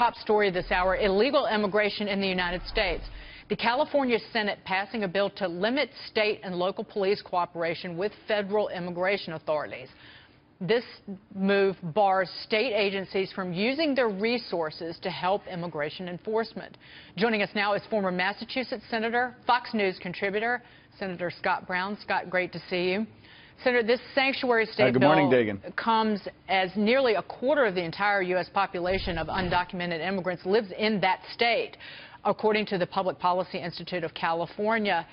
top story this hour, illegal immigration in the United States. The California Senate passing a bill to limit state and local police cooperation with federal immigration authorities. This move bars state agencies from using their resources to help immigration enforcement. Joining us now is former Massachusetts Senator, Fox News contributor, Senator Scott Brown. Scott, great to see you. Senator, this sanctuary state bill comes as nearly a quarter of the entire U.S. population of undocumented immigrants lives in that state, according to the Public Policy Institute of California.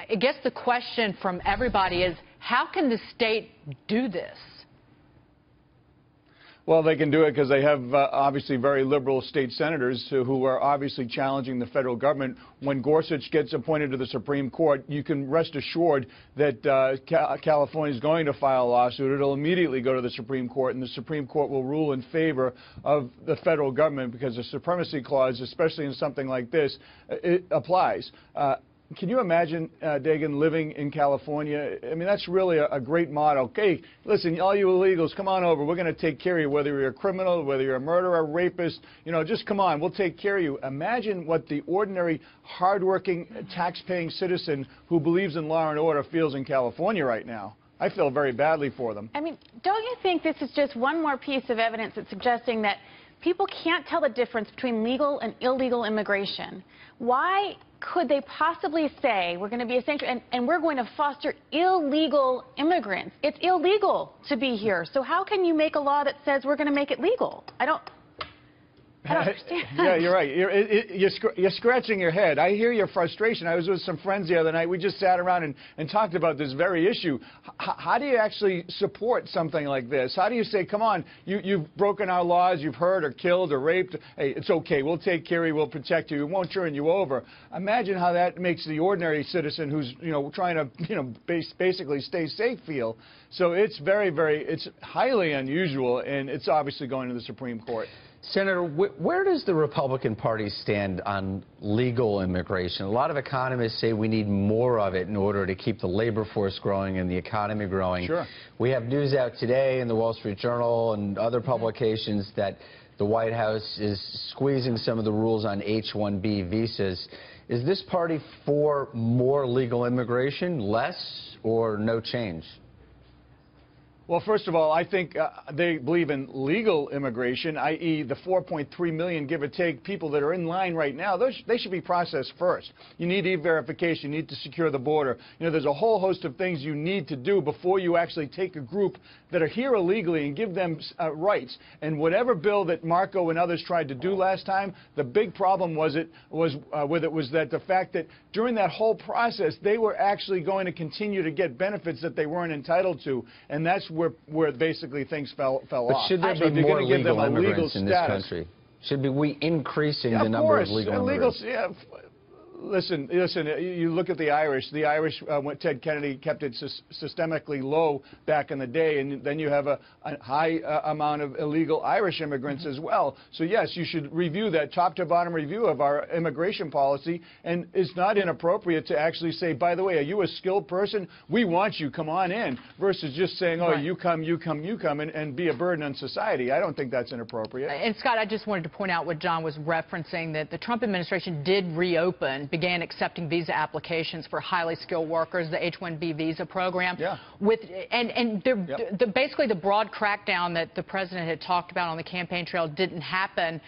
I guess the question from everybody is, how can the state do this? Well, they can do it because they have obviously very liberal state senators who are obviously challenging the federal government. When Gorsuch gets appointed to the Supreme Court, you can rest assured that California is going to file a lawsuit. It'll immediately go to the Supreme Court, and the Supreme Court will rule in favor of the federal government because the supremacy clause, especially in something like this, it applies. Can you imagine, Dagan, living in California? I mean, that's really a great motto. Okay, listen, all you illegals, come on over. We're going to take care of you, whether you're a criminal, whether you're a murderer, rapist, you know, just come on. We'll take care of you. Imagine what the ordinary, hardworking, tax-paying citizen who believes in law and order feels in California right now. I feel very badly for them. I mean, don't you think this is just one more piece of evidence that's suggesting that people can't tell the difference between legal and illegal immigration? Why could they possibly say we're going to be a sanctuary and we're going to foster illegal immigrants? It's illegal to be here. So how can you make a law that says we're going to make it legal? I don't understand. Yeah, you're right. You're scratching your head. I hear your frustration. I was with some friends the other night. We just sat around and talked about this very issue. How do you actually support something like this? How do you say, come on, you've broken our laws, you've hurt or killed or raped. Hey, it's okay. We'll take care of you. We'll protect you. We won't turn you over. Imagine how that makes the ordinary citizen who's, trying to, basically stay safe feel. So it's it's highly unusual, and it's obviously going to the Supreme Court. Senator, where does the Republican Party stand on legal immigration? A lot of economists say we need more of it in order to keep the labor force growing and the economy growing. Sure. We have news out today in the Wall Street Journal and other publications that the White House is squeezing some of the rules on H-1B visas. Is this party for more legal immigration, less, or no change? Well, first of all, I think they believe in legal immigration, i.e. the 4.3 million, give or take, people that are in line right now. They should be processed first. You need e-verification. You need to secure the border. There's a whole host of things you need to do before you actually take a group that are here illegally and give them rights. And whatever bill that Marco and others tried to do last time, the big problem was that the fact that during that whole process, they were actually going to continue to get benefits that they weren't entitled to. And that's where basically things fell off. But should there be more legal immigrants in this country? Should we increasing the number of legal immigrants? Listen, you look at the Irish. The Irish, when Ted Kennedy kept it systemically low back in the day, and then you have a high amount of illegal Irish immigrants as well. So, yes, you should review that top-to-bottom review of our immigration policy, and it's not inappropriate to actually say, by the way, are you a skilled person? We want you, come on in, versus just saying, oh, right, you come, and be a burden on society. I don't think that's inappropriate. And, Scott, I just wanted to point out what John was referencing, that the Trump administration did reopen, began accepting visa applications for highly skilled workers, the H-1B visa program. Yeah. Basically the broad crackdown that the president had talked about on the campaign trail didn't happen.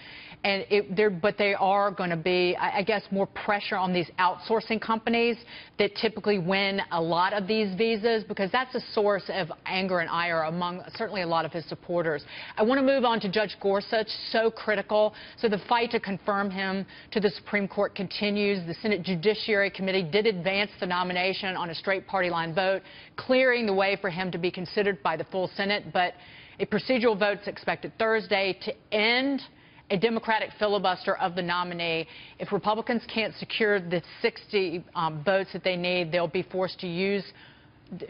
But they are going to be, I guess, more pressure on these outsourcing companies that typically win a lot of these visas, because that's a source of anger and ire among certainly a lot of his supporters. I want to move on to Judge Gorsuch, so critical. So the fight to confirm him to the Supreme Court continues. The Senate Judiciary Committee did advance the nomination on a straight party line vote, clearing the way for him to be considered by the full Senate. But a procedural vote is expected Thursday to end a Democratic filibuster of the nominee. If Republicans can't secure the 60 votes that they need, they'll be forced to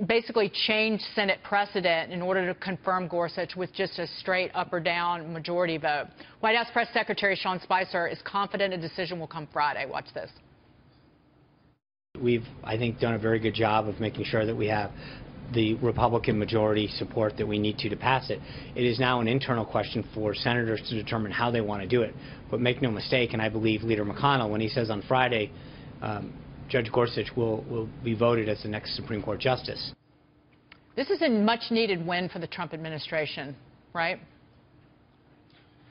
basically change Senate precedent in order to confirm Gorsuch with just a straight up or down majority vote. White House Press Secretary Sean Spicer is confident a decision will come Friday. Watch this. We've, I think, done a very good job of making sure that we have the Republican majority support that we need to pass it. It is now an internal question for senators to determine how they want to do it. But make no mistake, and I believe Leader McConnell, when he says on Friday, Judge Gorsuch will be voted as the next Supreme Court justice. This is a much-needed win for the Trump administration, right?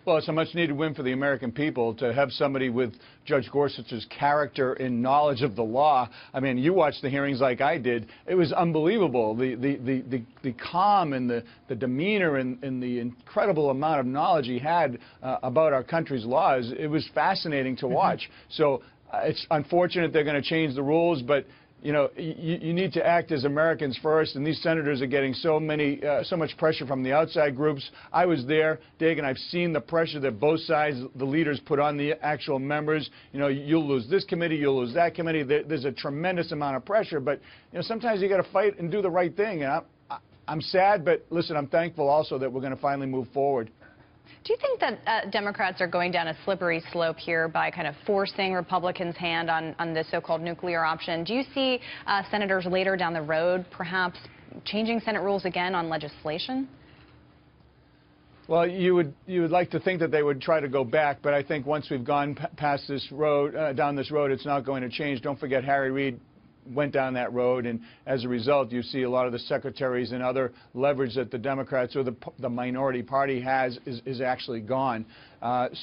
Well, it's a much-needed win for the American people to have somebody with Judge Gorsuch's character and knowledge of the law. I mean, you watched the hearings like I did. It was unbelievable. The calm and the demeanor and the incredible amount of knowledge he had about our country's laws. It was fascinating to watch. So it's unfortunate they're going to change the rules, but you know, you need to act as Americans first, and these senators are getting so much pressure from the outside groups. I was there, Dig, and I've seen the pressure that both sides, the leaders, put on the actual members. You know, you'll lose this committee, you'll lose that committee. There's a tremendous amount of pressure, but you know, sometimes you got to fight and do the right thing. And I'm sad, but listen, I'm thankful also that we're going to finally move forward. Do you think that Democrats are going down a slippery slope here by kind of forcing Republicans' hand on the so-called nuclear option? Do you see senators later down the road perhaps changing Senate rules again on legislation? Well, you would like to think that they would try to go back, but I think once we've gone past this road, down this road, it's not going to change. Don't forget Harry Reid went down that road, and as a result, you see a lot of the secretaries and other leverage that the Democrats or the minority party has is actually gone.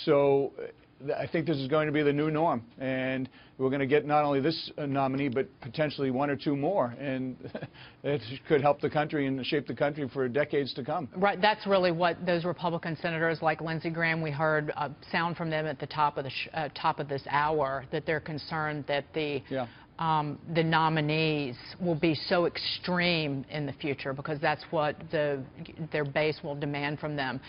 So I think this is going to be the new norm, and we're going to get not only this nominee, but potentially one or two more, and it could help the country and shape the country for decades to come. Right. That's really what those Republican senators like Lindsey Graham, we heard sound from them at the top of this hour, that they're concerned that the nominees will be so extreme in the future because that's what their base will demand from them.